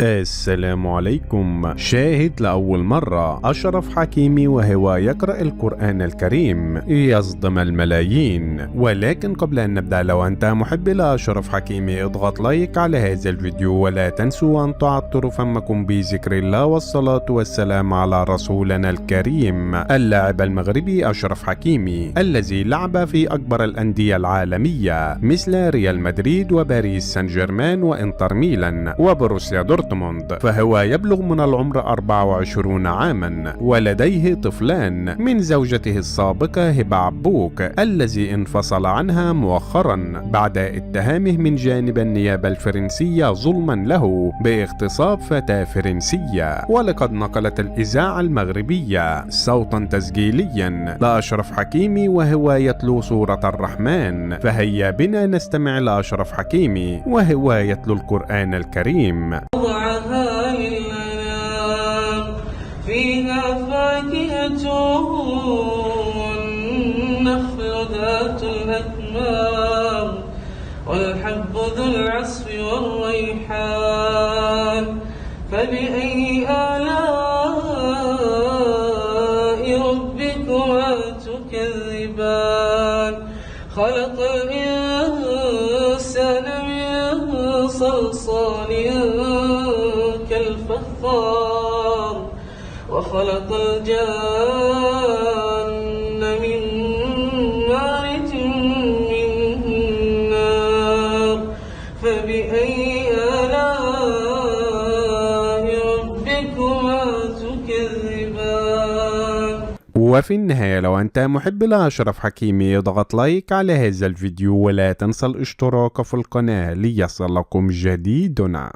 السلام عليكم. شاهد لأول مرة أشرف حكيمي وهو يقرأ القرآن الكريم يصدم الملايين. ولكن قبل أن نبدأ، لو أنت محب لأشرف حكيمي اضغط لايك على هذا الفيديو، ولا تنسوا أن تعطروا فمكم بذكر الله والصلاة والسلام على رسولنا الكريم. اللاعب المغربي أشرف حكيمي الذي لعب في أكبر الأندية العالمية مثل ريال مدريد وباريس سان جيرمان وإنتر ميلان وبروسيا دورتموند، فهو يبلغ من العمر 24 عاما ولديه طفلان من زوجته السابقة هبة عبوك الذي انفصل عنها مؤخرا بعد اتهامه من جانب النيابة الفرنسية ظلما له باغتصاب فتاة فرنسية. ولقد نقلت الإذاعة المغربية صوتا تسجيليا لأشرف حكيمي وهو يتلو سورة الرحمن، فهيا بنا نستمع لأشرف حكيمي وهو يتلو القرآن الكريم. فيها فاكهة والنخل ذات الأكمام والحب ذو العصف والريحان، فبأي آلاء ربكما تكذبان. خلق الإنسان من صلصال كالفخار وخلق الجان من مارج من نار، فبأي آلاء ربكما تكذبان. وفي النهاية، لو أنت محب لأشرف حكيمي اضغط لايك على هذا الفيديو، ولا تنسى الاشتراك في القناة ليصلكم جديدنا.